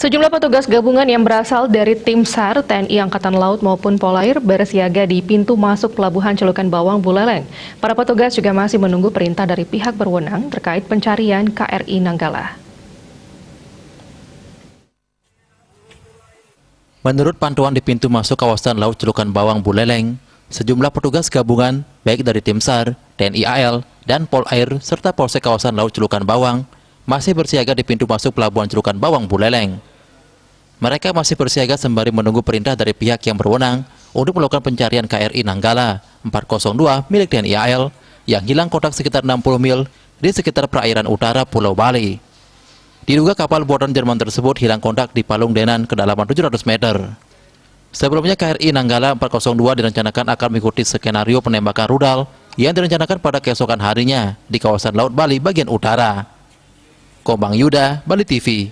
Sejumlah petugas gabungan yang berasal dari tim SAR, TNI Angkatan Laut maupun Polair bersiaga di pintu masuk Pelabuhan Celukan Bawang, Buleleng. Para petugas juga masih menunggu perintah dari pihak berwenang terkait pencarian KRI Nanggala. Menurut pantauan di pintu masuk kawasan Laut Celukan Bawang, Buleleng, sejumlah petugas gabungan baik dari tim SAR, TNI AL, dan Polair serta Polsek kawasan Laut Celukan Bawang masih bersiaga di pintu masuk Pelabuhan Celukan Bawang, Buleleng. Mereka masih bersiaga sembari menunggu perintah dari pihak yang berwenang untuk melakukan pencarian KRI Nanggala 402 milik TNI AL yang hilang kontak sekitar 60 mil di sekitar perairan utara Pulau Bali. Diduga kapal buatan Jerman tersebut hilang kontak di Palung Denan kedalaman 700 meter. Sebelumnya KRI Nanggala 402 direncanakan akan mengikuti skenario penembakan rudal yang direncanakan pada keesokan harinya di kawasan Laut Bali bagian utara. Komang Yuda, Bali TV.